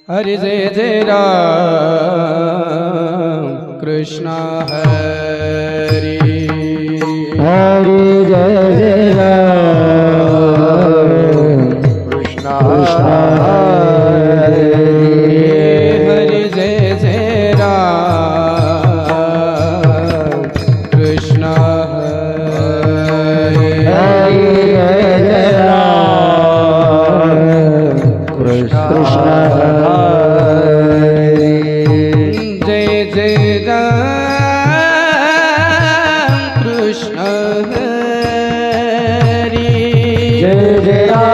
हरि जय जय राम कृष्ण हरि हरि जय जय राम कृष्ण हरि हरि जय जय राम कृष्ण हरि हरि जय जय राम कृष्ण हरि जय जय राम कृष्ण हरि जय जय राम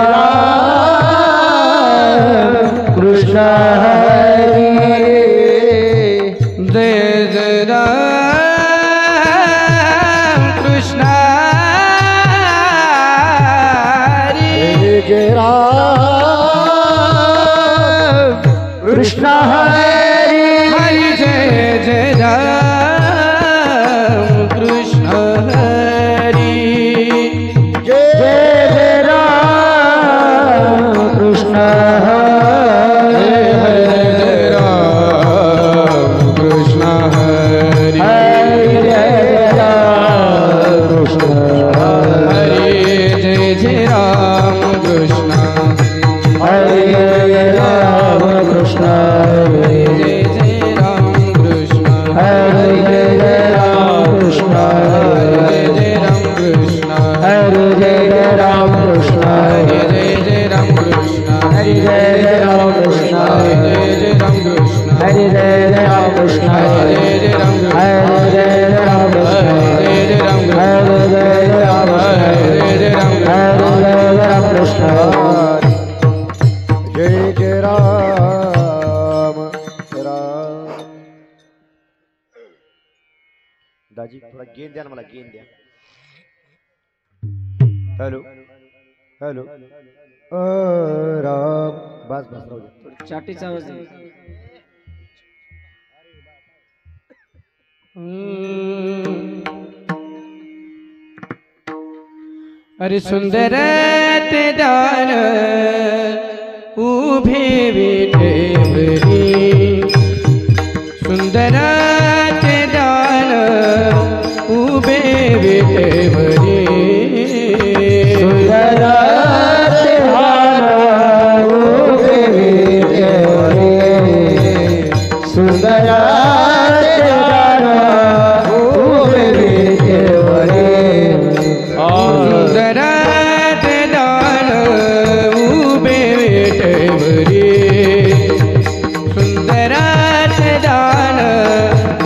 कृष्ण हरि जय जय राम कृष्ण हरि जय राम कृष्ण हरि हरि जय जय राम कृष्ण हरि जय जय राम कृष्ण हरि जय राम कृष्ण हरि हरि जय राम कृष्ण हरि जय जय राम कृष्ण हरि जय राम कृष्ण हरि जय जय राम कृष्ण हरि जय राम कृष्ण जय जय राम कृष्ण हरि जय राम कृष्ण हरि जय जय राम कृष्ण हरि जय राम कृष्ण हरि जय जय राम कृष्ण हरि जय राम कृष्ण हरि जय जय राम कृष्ण हरि जय राम कृष्ण जय जय राम कृष्ण हरि जय राम कृष्ण जय जय राम कृष्ण हरि जय राम कृष्ण जय जय राम राम दाजी थोड़ा गेन द्या ना मला गेन द्या हॅलो हॅलो राम बस बस राहू दे चाटीचा आवाज आहे. अरे सुंदर ते दान उभे विठेवरी सुंदर ते दान उभे विठेवरी सुंदर त्योहार उभे विठेवरी सुंदर त्योहार उभे विठेवरी सुंदर ते दान उभे विठेवरी सुंदर ते दान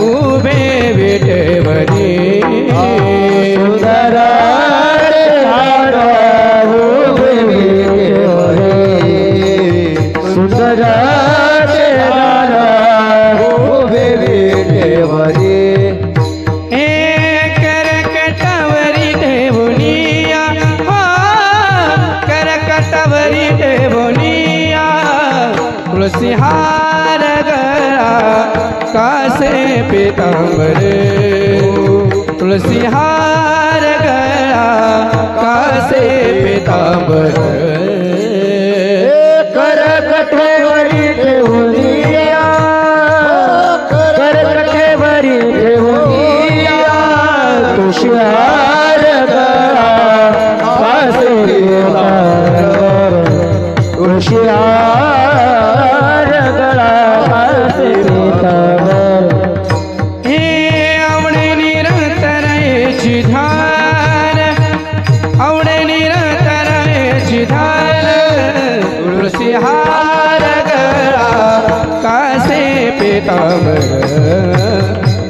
उभे विठेवरी सुंदर त्योहार उभे विठेवरी सुंदर त्योहार उभे विठेवरी हे करकटवरी देवनिया हो करकटवरी देवनिया तुलसी हार गळा कासे पीतांबर तुलसी हार गळा कासे पीतांबर करकटेवरी ठेवूनिया करकटेवरी ठेवूनिया तुषार गळा कासे पीतांबर तुषार गळा कासे पीतांबर हे आवडे निरंतराची धार आवडे निरंतराची धार तुळशी हार गळा कासे पीतांबर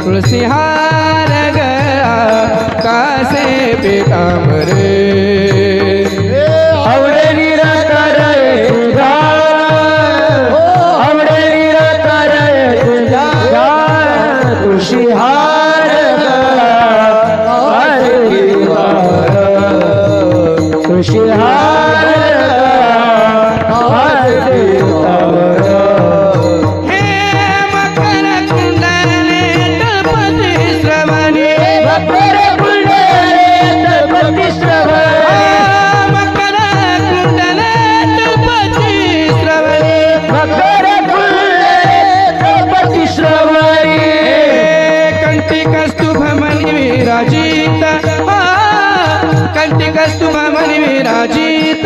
तुळशी हार गळा कासे पीतांबर आवडे निरंतर तुझा आवडे निरंतर तुझा तुळशी हार गळा कासे तुळशी हार गळा कासे हे मकर कुंडले तळपती श्रवणी मकर कुंडले तळपती श्रवणी मकर कुंडले तळपती श्रवणी मकर कुंडले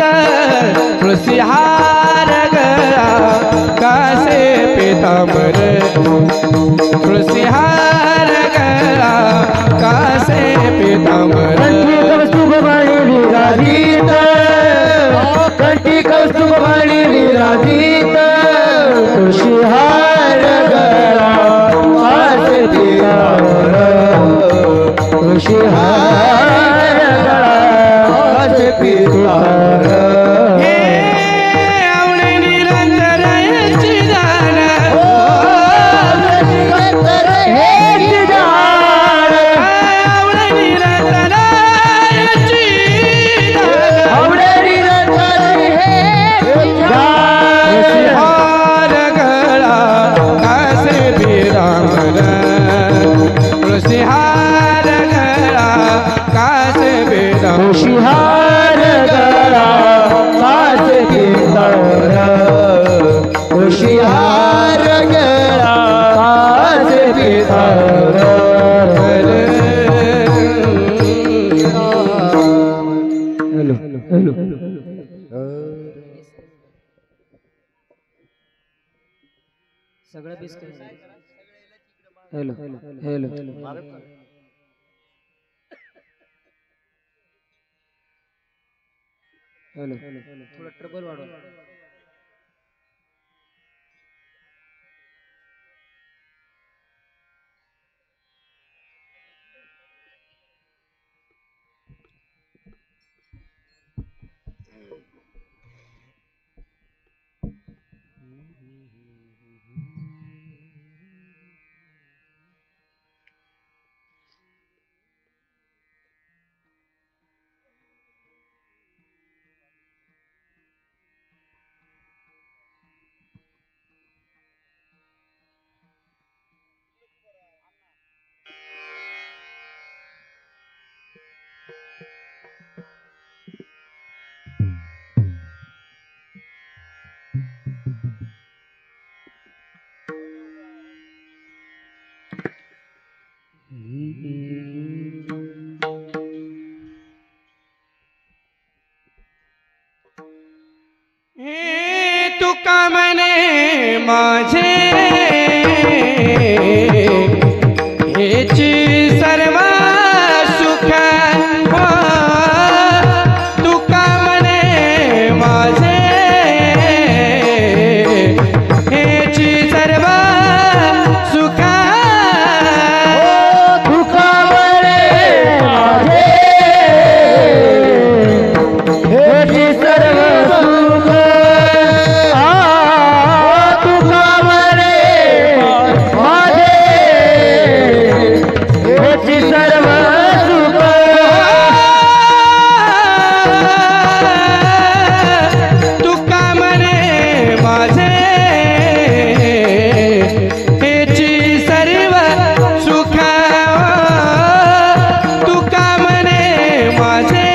तुळसी हार गळा कासे पीतांबर तुळसी हार गळा कासे पीतांबर कंठी कौस्तुभमणी विराजित कंठी कौस्तुभमणी विराजित तुळशी हार गळा कासे पीतांबर तुळशी हार गळा कासे पीतांबर हे आवडे निरंतरायची दान आवडे निरंतरायची दान हार गळा कासे पीतांबर तुळसी हार गळा कासे पीतांबर तुळशी हार गळा कासे पीतांबर तुळशी हार गळा कासे पीतांबर हॅलो हॅलो सगळं बीस हॅलो हॅलो हॅलो थोडं ट्रबल वाढवा हे तुका म्हणे माझे हेची सर्व सुख हो तुका म्हणे माझे हेची सर्व सुख तुका म्हणे माझे हेची सर्व सुख तुका म्हणे माझे हेची सर्व सुख तुका म्हणे माझे हेची सर्व सुख तुका म्हणे माझे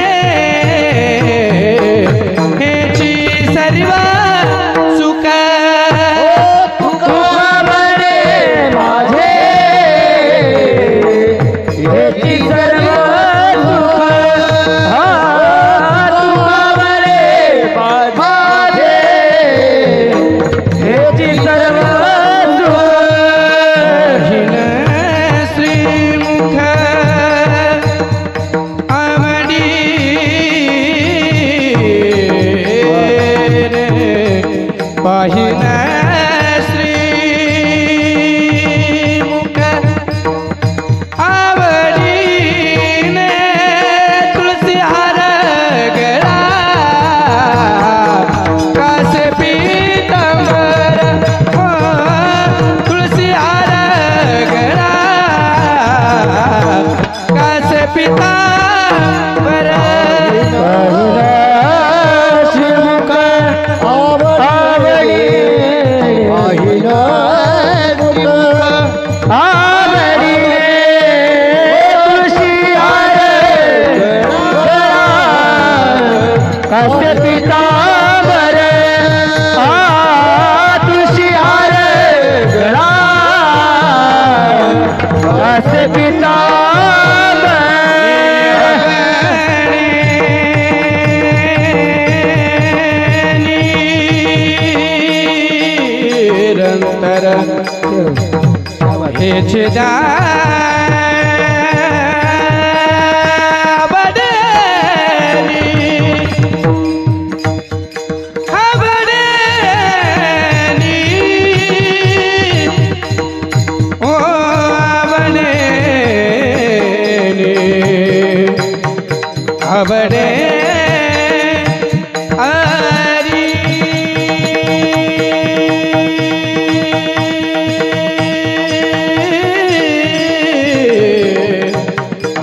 हेची सर्व सुख तुका म्हणे माझे हेची सर्व सुख तुका म्हणे माझे हेची सर्व सुख हिन श्रीमुख आवडी पाहिन श्रीमुख आवडीने तुळसी हार गळा कासे पीतांबर हो तुळसी हार गळा कासे पीतांबर श्रीमुख आवडी आवडी तुळशी हार कासे पीतांबर तुळशी हार गळा कासे पीतांबर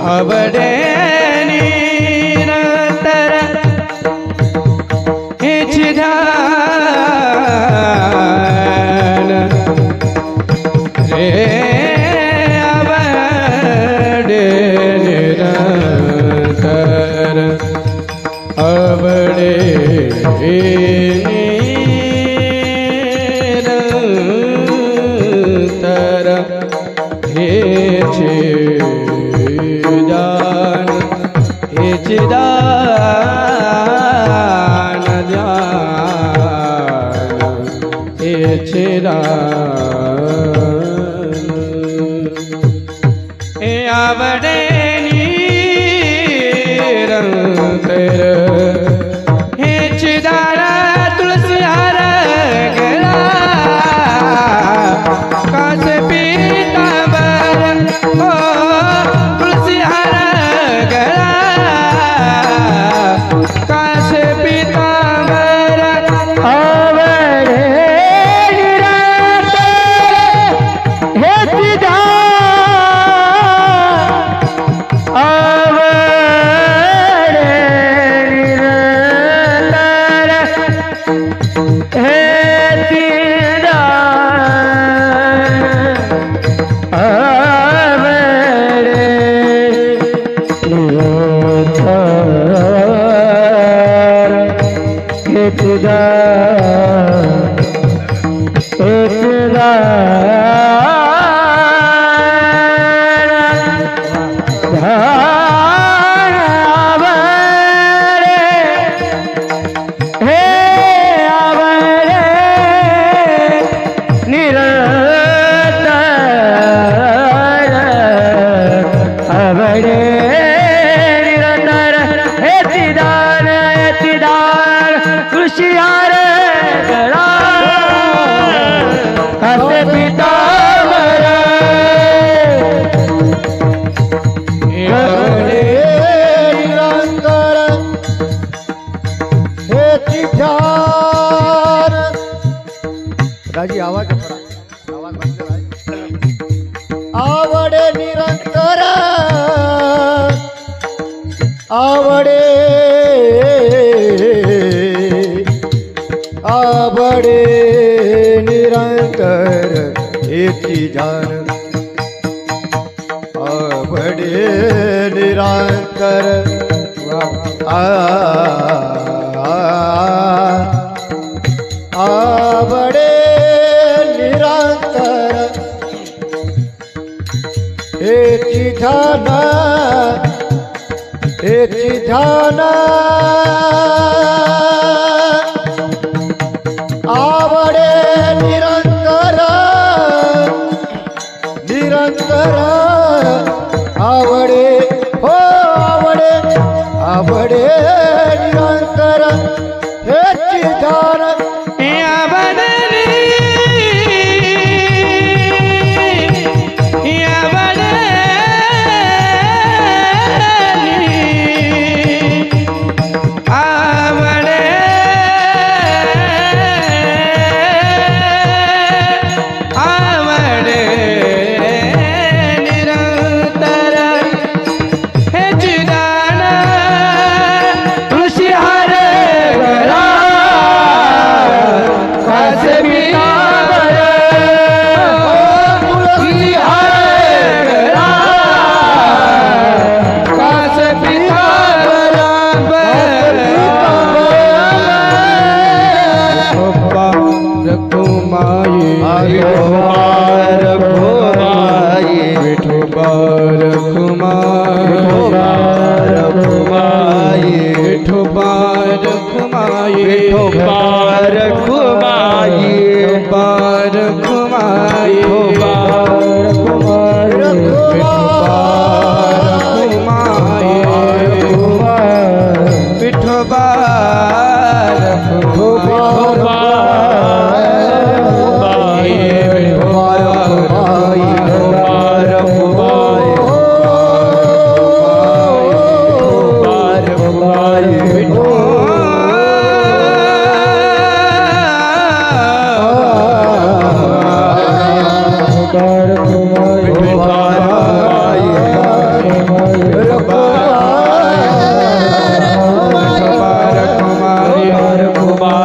आवडे निरंतर हेच ध्यान रे आवडे निरंतर आवडे निरंतर हेच दान हेच दान ध्यान हेच दान हे आवडे निरंतर हेच दान तुळसी हार गळा कास पीतांबर हो तुळसी हार गळा कास पीतांबर आवडे निरंतर हेच ध्यान आवडे निरंतर हेच ध्यान आवडे निरंतर हेच तुळशी हार गळा कासे पीतांबर आवडे निरंतर हेच ध्यान दाजी आवाज आवडे निरंतर आवडे आवडे निरंतर हेची ध्यान आवडे निरंतर आवडे निरंतर हेची ध्यान हेची ध्यान आवडे निरंतर निरंतर आवडे हो आवडे आवडे निरंतर हेची ध्यान हे आवडे हे आवडे आवडे आवडे निरंतर हेच दान तुळशी हार गळा कास पीतांबर तुळशी हार गळा कास पीतांबर विठोबा रखुमाई विठोबा रखुमाई विठोबा रखुमाई विठोबा रखुमाई विठोबा रखुमाई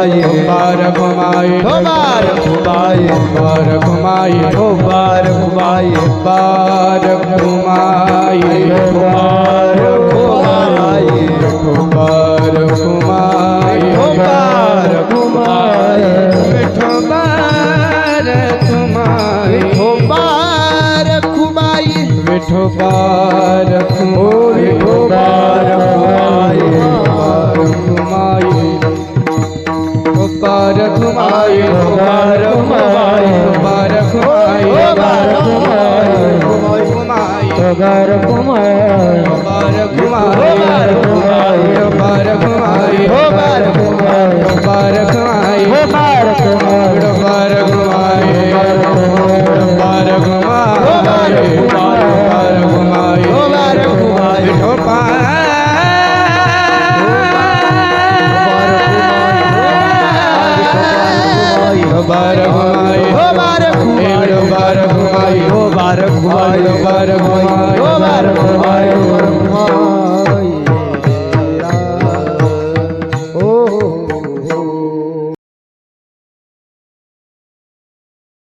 घुमाए बार घुमाए बार घुमाए बार घुमाए बार घुमाए बार घुमाए बार घुमाए बार घुमाए बार घुमाए विठो बार घुमाए विठो बार घुमाए बार घुमाए बार घुमाए बार घुमाए बार घुमाए बार घुमाए बार घुमाए बार घुमाए बार घुमाए बार घुमाए बार घुमाए बार घुमाए बार घुमाए बार घुमाए बार घुमाए बार घुमाए विठो बार